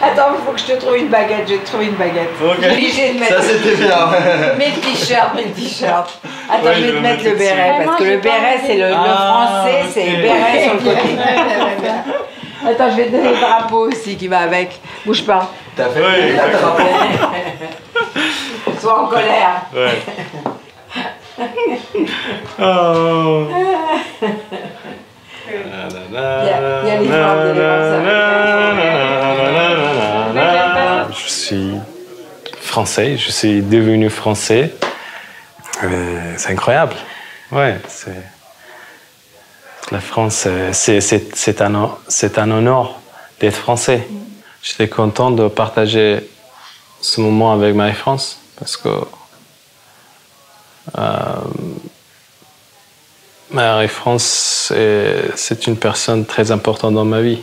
Attends, il faut que je te trouve une baguette. Je vais te trouver une baguette. Ok. Obligé de mettre. Ça, c'était bien. Mets le t-shirt, mets le t-shirt. Attends, Ouais, je vais je te vais mettre mettre le béret, ici. parce que le béret, c'est le français, c'est ok. béret sur le côté. Attends, je vais te donner le drapeau aussi qui va avec. Bouge pas. T'as fait? Oui, d'accord. Sois en colère. Ouais. Oh. Je suis français, je suis devenu français. C'est incroyable. Ouais, c'est... La France, c'est un honneur d'être français. J'étais content de partager ce moment avec Marie-France parce que Marie-France, c'est une personne très importante dans ma vie.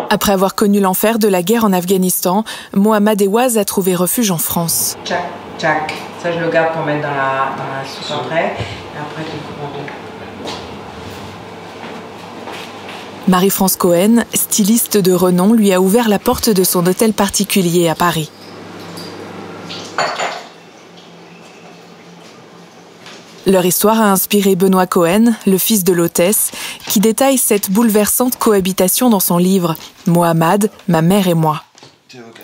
Après avoir connu l'enfer de la guerre en Afghanistan, Mohamed Ewaz a trouvé refuge en France. Tchac, tchac. Ça, je le garde pour mettre dans la soupe après. Et après, tu le coupes en deux. Marie-France Cohen, styliste de renom, lui a ouvert la porte de son hôtel particulier à Paris. Leur histoire a inspiré Benoît Cohen, le fils de l'hôtesse, qui détaille cette bouleversante cohabitation dans son livre « Mohamed, ma mère et moi ».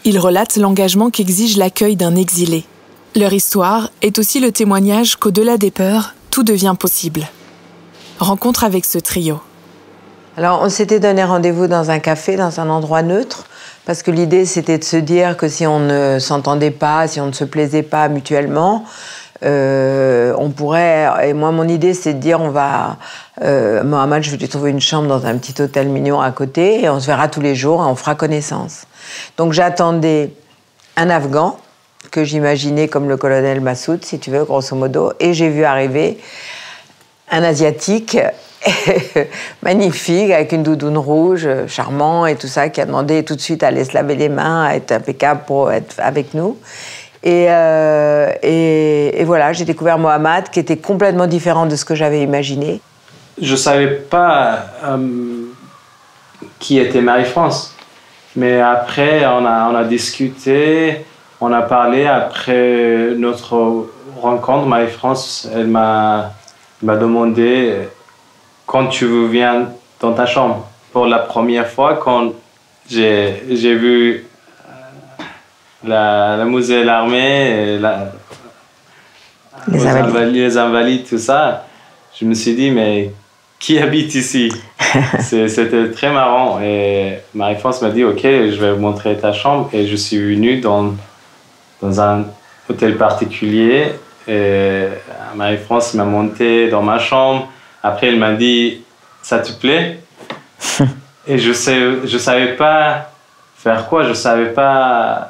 Il relate l'engagement qu'exige l'accueil d'un exilé. Leur histoire est aussi le témoignage qu'au-delà des peurs, tout devient possible. Rencontre avec ce trio. Alors, on s'était donné rendez-vous dans un café, dans un endroit neutre, parce que l'idée, c'était de se dire que si on ne s'entendait pas, si on ne se plaisait pas mutuellement, on pourrait... Et moi, mon idée, c'est de dire, on va... Mohamed, je vais lui trouver une chambre dans un petit hôtel mignon à côté, et on se verra tous les jours, et on fera connaissance. Donc, j'attendais un Afghan, que j'imaginais comme le colonel Massoud, si tu veux, grosso modo, et j'ai vu arriver un Asiatique... magnifique, avec une doudoune rouge, charmant et tout ça, qui a demandé tout de suite à aller se laver les mains, à être impeccable pour être avec nous. Et voilà, j'ai découvert Mohamed, qui était complètement différent de ce que j'avais imaginé. Je ne savais pas qui était Marie-France. Mais après, on a discuté, on a parlé. Après notre rencontre, Marie-France, elle m'a demandé... Quand tu veux, viens dans ta chambre. Pour la première fois, quand j'ai vu la musée de l'armée, les invalides, tout ça, je me suis dit, mais qui habite ici? C'était très marrant. Et Marie-France m'a dit, ok, je vais vous montrer ta chambre. Et je suis venu dans un hôtel particulier. Et Marie-France m'a monté dans ma chambre. Après, elle m'a dit, ça te plaît? Et je savais pas faire quoi, je savais pas.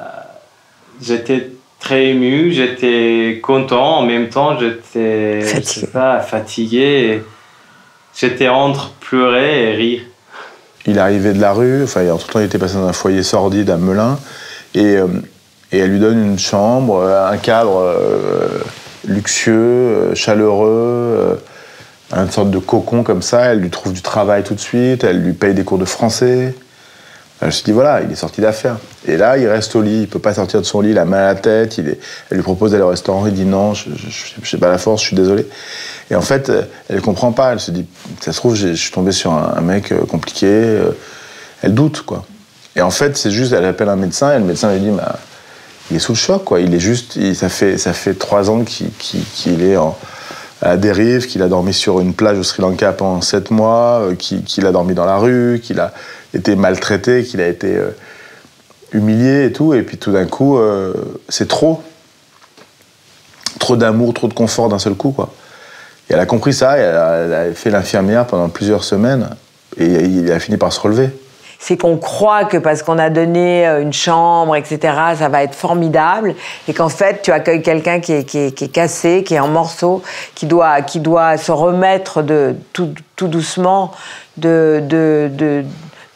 J'étais très ému, j'étais content, en même temps, j'étais fatigué. J'étais entre pleurer et rire. Il arrivait de la rue, enfin, entre-temps, il était passé dans un foyer sordide à Melun, et elle lui donne une chambre, un cadre luxueux, chaleureux, une sorte de cocon comme ça. Elle lui trouve du travail tout de suite, elle lui paye des cours de français. Je me suis dit, voilà, il est sorti d'affaires. Et là, il reste au lit, il ne peut pas sortir de son lit, il a mal à la tête, elle lui propose d'aller au restaurant, il dit non, je n'ai pas la force, je suis désolé. Et en fait, elle ne comprend pas, elle se dit, ça se trouve, je suis tombé sur un mec compliqué, elle doute, quoi. Et en fait, c'est juste, elle appelle un médecin, et le médecin lui dit, bah, il est sous le choc, quoi, il est juste, ça fait 3 ans qu'il est à la dérive, qu'il a dormi sur une plage au Sri Lanka pendant 7 mois, qu'il a dormi dans la rue, qu'il a été maltraité, qu'il a été humilié et tout, et puis tout d'un coup, c'est trop d'amour, trop de confort d'un seul coup, quoi. Et elle a compris ça, et elle a fait l'infirmière pendant plusieurs semaines, et il a fini par se relever. C'est qu'on croit que parce qu'on a donné une chambre, etc., ça va être formidable, et qu'en fait, tu accueilles quelqu'un qui est cassé, qui est en morceaux, qui doit se remettre tout doucement de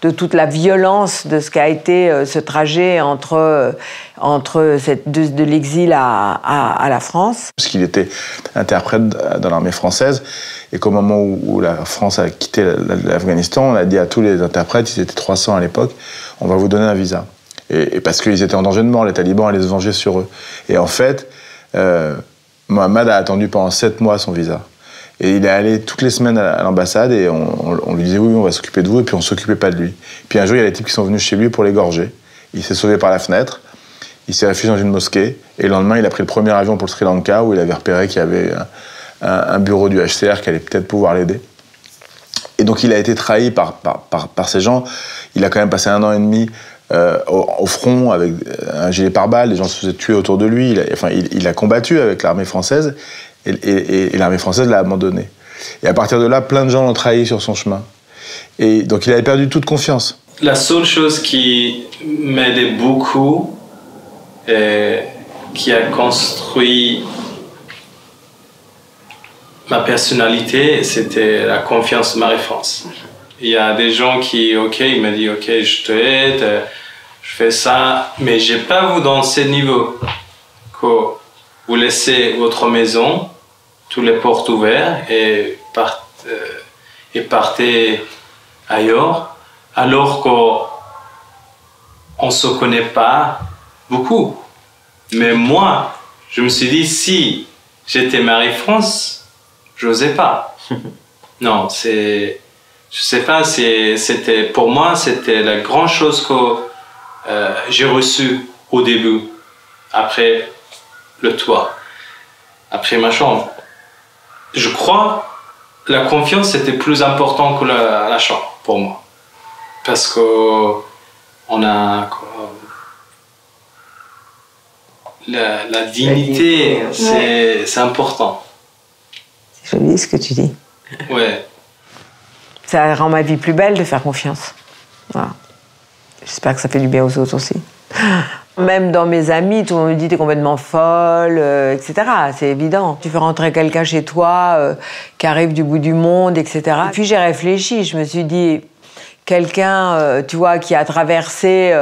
de toute la violence de ce qu'a été ce trajet entre de l'exil à la France. Parce qu'il était interprète dans l'armée française et qu'au moment où la France a quitté l'Afghanistan, on a dit à tous les interprètes, ils étaient 300 à l'époque, on va vous donner un visa. Et parce qu'ils étaient en danger de mort, les talibans allaient se venger sur eux. Et en fait, Mohammad a attendu pendant 7 mois son visa. Et il est allé toutes les semaines à l'ambassade et on lui disait oui, on va s'occuper de vous, et puis on ne s'occupait pas de lui. Puis un jour, il y a des types qui sont venus chez lui pour l'égorger. Il s'est sauvé par la fenêtre, il s'est réfugié dans une mosquée, et le lendemain, il a pris le premier avion pour le Sri Lanka, où il avait repéré qu'il y avait un bureau du HCR qui allait peut-être pouvoir l'aider. Et donc il a été trahi par ces gens. Il a quand même passé 1 an et demi au front avec un gilet pare-balles, les gens se faisaient tuer autour de lui. Il a combattu avec l'armée française, et l'armée française l'a abandonné. Et à partir de là, plein de gens l'ont trahi sur son chemin. Et donc il avait perdu toute confiance. La seule chose qui m'aidait beaucoup et qui a construit ma personnalité, c'était la confiance en Marie-France. Il y a des gens qui, il m'a dit, je t'aide, je fais ça, mais j'ai pas vous dans ce niveau que vous laissez votre maison, toutes les portes ouvertes et partez ailleurs, alors qu'on ne se connaît pas beaucoup. Mais moi, je me suis dit, si j'étais Marie-France, j'osais pas. Non, je sais pas, pour moi, c'était la grande chose que j'ai reçue au début, après le toit, après ma chambre. Je crois que la confiance était plus importante que la chambre pour moi. Parce que on a la dignité, c'est important. C'est joli ce que tu dis. Ouais. Ça rend ma vie plus belle de faire confiance. Voilà. J'espère que ça fait du bien aux autres aussi. Même dans mes amis, tout le monde me dit t'es complètement folle, etc. C'est évident. Tu fais rentrer quelqu'un chez toi qui arrive du bout du monde, etc. Et puis j'ai réfléchi, je me suis dit, quelqu'un, tu vois, qui a traversé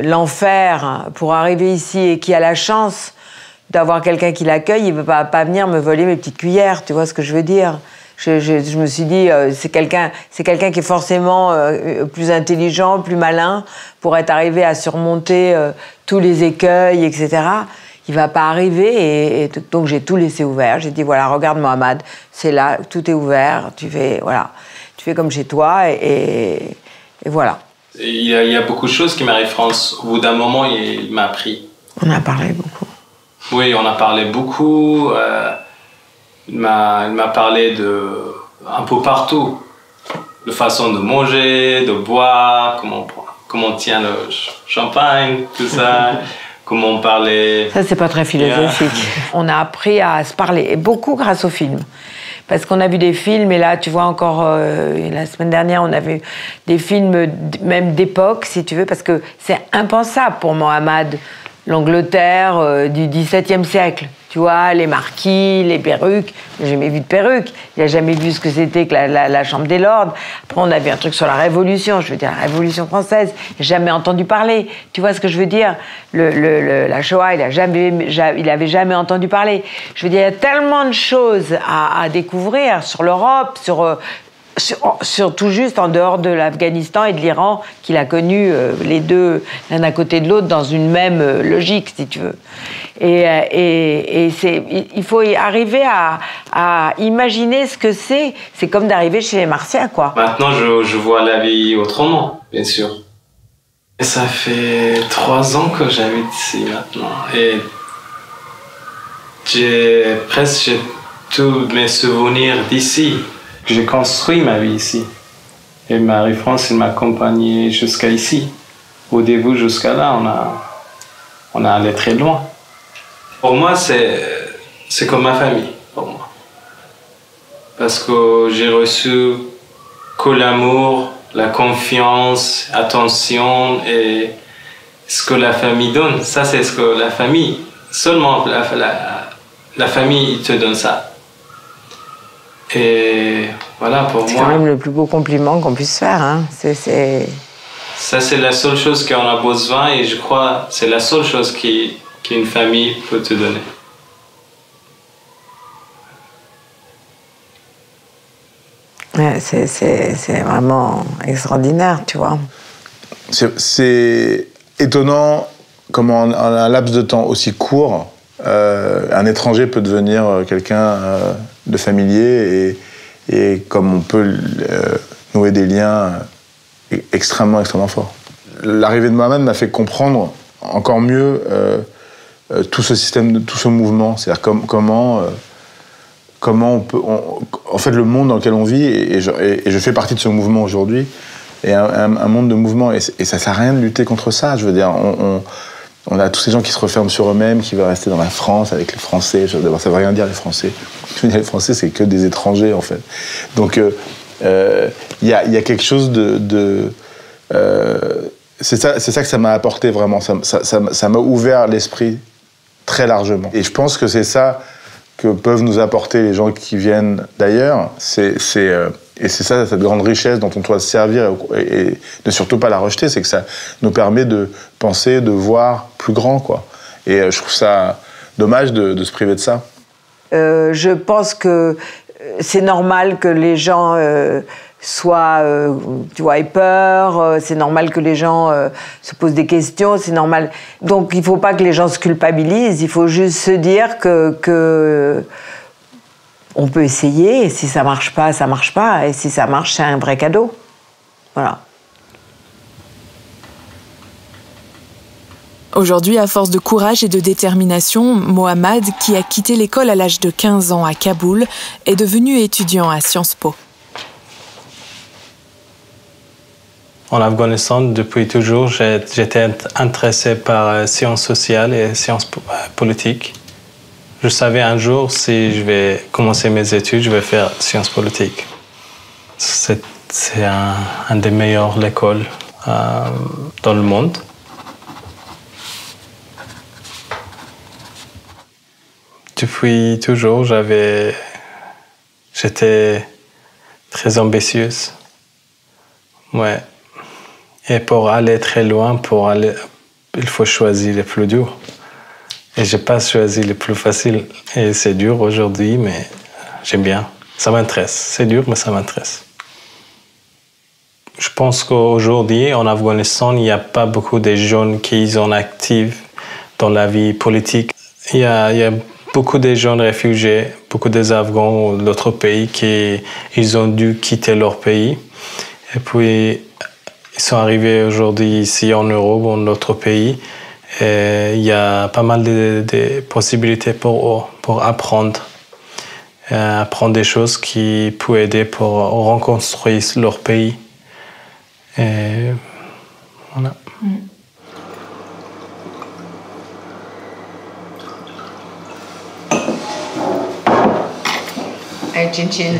l'enfer pour arriver ici et qui a la chance d'avoir quelqu'un qui l'accueille, il ne va pas venir me voler mes petites cuillères, tu vois ce que je veux dire ? Je me suis dit, c'est quelqu'un qui est forcément plus intelligent, plus malin, pour être arrivé à surmonter tous les écueils, etc. Il va pas arriver, et donc j'ai tout laissé ouvert. J'ai dit, voilà, regarde Mohammad, c'est là, tout est ouvert, tu fais comme chez toi, et voilà. Il y a beaucoup de choses qui m'arrivent, France. Au bout d'un moment, il m'a appris. On a parlé beaucoup. Oui, on a parlé beaucoup. Il m'a parlé un peu partout. De façon de manger, de boire, comment on tient le champagne, tout ça. Comment on parlait. Ça, c'est pas très philosophique. On a appris à se parler, et beaucoup grâce aux films. Parce qu'on a vu des films, et là, tu vois, encore la semaine dernière, on a vu des films même d'époque, si tu veux, parce que c'est impensable pour Mohammad, l'Angleterre du XVIIe siècle. Tu vois, les marquis, les perruques. Il n'a jamais vu de perruque. Il n'a jamais vu ce que c'était que la Chambre des Lords. Après, on a vu un truc sur la Révolution, je veux dire, la Révolution française. Il n'a jamais entendu parler. Tu vois ce que je veux dire ? La Shoah, il n'avait jamais entendu parler. Je veux dire, il y a tellement de choses à découvrir sur l'Europe, sur tout juste en dehors de l'Afghanistan et de l'Iran, qu'il a connu les deux l'un à côté de l'autre dans une même logique, si tu veux. Et il faut arriver à imaginer ce que c'est. C'est comme d'arriver chez les Martiens, quoi. Maintenant, je vois la vie autrement, bien sûr. Et ça fait 3 ans que j'habite ici maintenant. Et j'ai presque tous mes souvenirs d'ici. J'ai construit ma vie ici. Et Marie-France, elle m'a accompagné jusqu'à ici. Au début, jusqu'à là, on a allé très loin. Pour moi, c'est comme ma famille, pour moi. Parce que j'ai reçu que l'amour, la confiance, l'attention et ce que la famille donne. Ça, c'est ce que la famille, seulement la famille te donne ça. Et Voilà, pour c'est moi. quand même le plus beau compliment qu'on puisse faire. Hein. Ça, c'est la seule chose qu'on a besoin et je crois que c'est la seule chose qu'une famille peut te donner. Ouais, c'est vraiment extraordinaire, tu vois. C'est étonnant comment en un laps de temps aussi court, un étranger peut devenir quelqu'un de familier et comme on peut nouer des liens extrêmement forts. L'arrivée de Mohamed m'a fait comprendre encore mieux tout ce système, tout ce mouvement, c'est-à-dire comment on peut... en fait, le monde dans lequel on vit, et je fais partie de ce mouvement aujourd'hui, est un monde de mouvement, et ça ne sert à rien de lutter contre ça. Je veux dire, on a tous ces gens qui se referment sur eux-mêmes, qui veulent rester dans la France avec les Français. D'abord, ça ne veut rien dire, les Français. Les Français, c'est que des étrangers, en fait. Donc, il y a quelque chose c'est ça que ça m'a apporté, vraiment. Ça m'a ouvert l'esprit très largement. Et je pense que c'est ça que peuvent nous apporter les gens qui viennent d'ailleurs, et c'est ça, cette grande richesse dont on doit se servir et ne surtout pas la rejeter, c'est que ça nous permet de penser, de voir plus grand, quoi. Et je trouve ça dommage de se priver de ça. Je pense que c'est normal que les gens tu vois, aient peur, c'est normal que les gens se posent des questions, c'est normal. Donc il ne faut pas que les gens se culpabilisent, il faut juste se dire que on peut essayer, et si ça marche pas, ça marche pas, et si ça marche, c'est un vrai cadeau. Voilà. Aujourd'hui, à force de courage et de détermination, Mohamed, qui a quitté l'école à l'âge de 15 ans à Kaboul, est devenu étudiant à Sciences Po. En Afghanistan, depuis toujours, j'étais intéressé par sciences sociales et sciences politiques. Je savais un jour, si je vais commencer mes études, je vais faire sciences politiques. C'est un des meilleures écoles dans le monde. Depuis toujours, j'étais très ambitieuse. Ouais. Et pour aller très loin, il faut choisir le plus dur. Et je n'ai pas choisi le plus facile. Et c'est dur aujourd'hui, mais j'aime bien. Ça m'intéresse. C'est dur, mais ça m'intéresse. Je pense qu'aujourd'hui, en Afghanistan, il n'y a pas beaucoup de jeunes qui sont actifs dans la vie politique. Il y a beaucoup de jeunes réfugiés, beaucoup des Afghans d'autres pays qui ils ont dû quitter leur pays. Et puis, ils sont arrivés aujourd'hui ici en Europe ou dans d'autres pays. Et il y a pas mal de possibilités pour apprendre des choses qui peuvent aider pour reconstruire leur pays. Et voilà. Chin chin.